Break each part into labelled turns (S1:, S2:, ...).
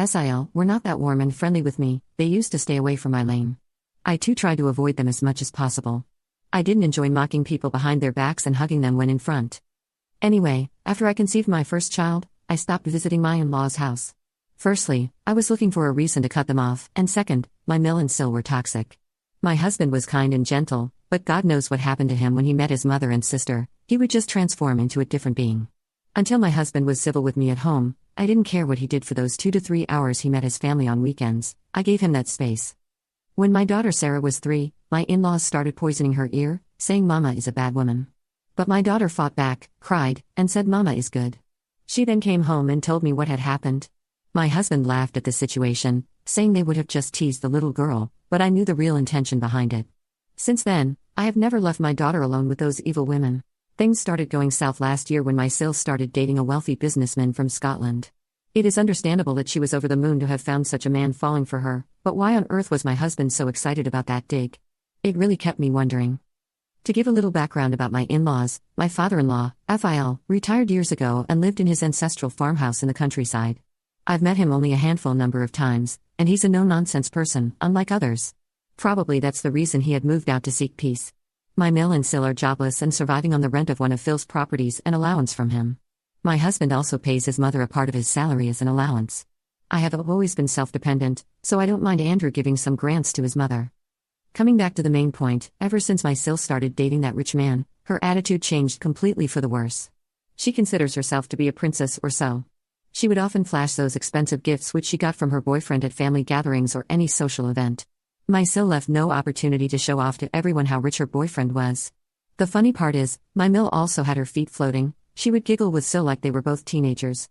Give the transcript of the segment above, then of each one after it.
S1: SIL, were not that warm and friendly with me. They used to stay away from my lane. I too tried to avoid them as much as possible. I didn't enjoy mocking people behind their backs and hugging them when in front. Anyway, after I conceived my first child, I stopped visiting my in-laws' house. Firstly, I was looking for a reason to cut them off, and second, my Mill and Sil were toxic. My husband was kind and gentle, but God knows what happened to him when he met his mother and sister. He would just transform into a different being. Until my husband was civil with me at home, I didn't care what he did for those 2 to 3 hours he met his family on weekends. I gave him that space. When my daughter Sarah was 3, my in-laws started poisoning her ear, saying Mama is a bad woman. But my daughter fought back, cried, and said Mama is good. She then came home and told me what had happened. My husband laughed at the situation, saying they would have just teased the little girl, but I knew the real intention behind it. Since then, I have never left my daughter alone with those evil women. Things started going south last year when my Sil started dating a wealthy businessman from Scotland. It is understandable that she was over the moon to have found such a man falling for her, but why on earth was my husband so excited about that dig? It really kept me wondering. To give a little background about my in-laws, my father-in-law, FIL, retired years ago and lived in his ancestral farmhouse in the countryside. I've met him only a handful number of times, and he's a no-nonsense person, unlike others. Probably that's the reason he had moved out to seek peace. My Mill and Sil are jobless and surviving on the rent of one of Phil's properties and allowance from him. My husband also pays his mother a part of his salary as an allowance. I have always been self-dependent, so I don't mind Andrew giving some grants to his mother. Coming back to the main point, ever since my Sil started dating that rich man, her attitude changed completely for the worse. She considers herself to be a princess or so. She would often flash those expensive gifts which she got from her boyfriend at family gatherings or any social event. My Sil left no opportunity to show off to everyone how rich her boyfriend was. The funny part is, my Mill also had her feet floating. She would giggle with Sil like they were both teenagers.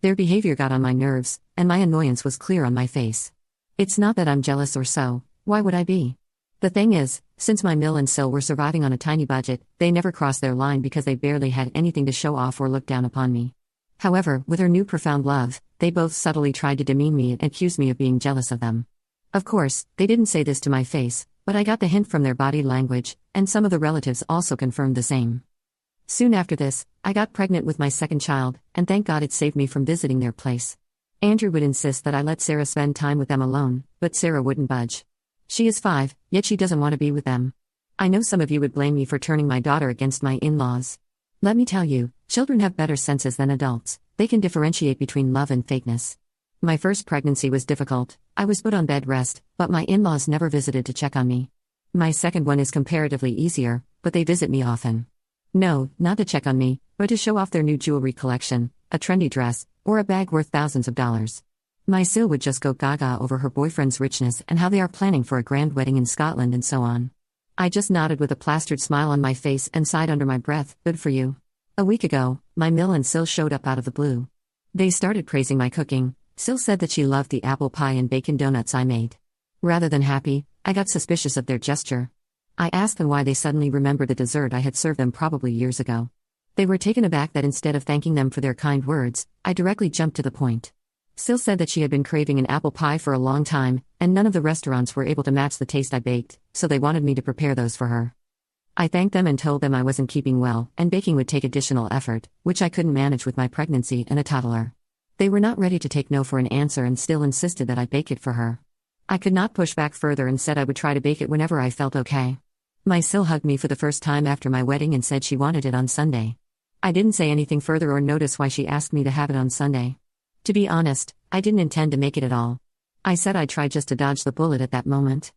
S1: Their behavior got on my nerves, and my annoyance was clear on my face. It's not that I'm jealous or so, why would I be? The thing is, since my Mill and Sil were surviving on a tiny budget, they never crossed their line because they barely had anything to show off or look down upon me. However, with her new profound love, they both subtly tried to demean me and accuse me of being jealous of them. Of course, they didn't say this to my face, but I got the hint from their body language, and some of the relatives also confirmed the same. Soon after this, I got pregnant with my second child, and thank God it saved me from visiting their place. Andrew would insist that I let Sarah spend time with them alone, but Sarah wouldn't budge. She is 5, yet she doesn't want to be with them. I know some of you would blame me for turning my daughter against my in-laws. Let me tell you, children have better senses than adults. They can differentiate between love and fakeness. My first pregnancy was difficult. I was put on bed rest, but my in-laws never visited to check on me. My second one is comparatively easier, but they visit me often. No, not to check on me, but to show off their new jewelry collection, a trendy dress, or a bag worth thousands of dollars. My Sil would just go gaga over her boyfriend's richness and how they are planning for a grand wedding in Scotland and so on. I just nodded with a plastered smile on my face and sighed under my breath, good for you. A week ago, my Mill and Sil showed up out of the blue. They started praising my cooking. Sil said that she loved the apple pie and bacon donuts I made. Rather than happy, I got suspicious of their gesture. I asked them why they suddenly remembered the dessert I had served them probably years ago. They were taken aback that instead of thanking them for their kind words, I directly jumped to the point. Sil said that she had been craving an apple pie for a long time, and none of the restaurants were able to match the taste I baked, so they wanted me to prepare those for her. I thanked them and told them I wasn't keeping well, and baking would take additional effort, which I couldn't manage with my pregnancy and a toddler. They were not ready to take no for an answer and still insisted that I bake it for her. I could not push back further and said I would try to bake it whenever I felt okay. My Sil hugged me for the first time after my wedding and said she wanted it on Sunday. I didn't say anything further or notice why she asked me to have it on Sunday. To be honest, I didn't intend to make it at all. I said I'd try just to dodge the bullet at that moment.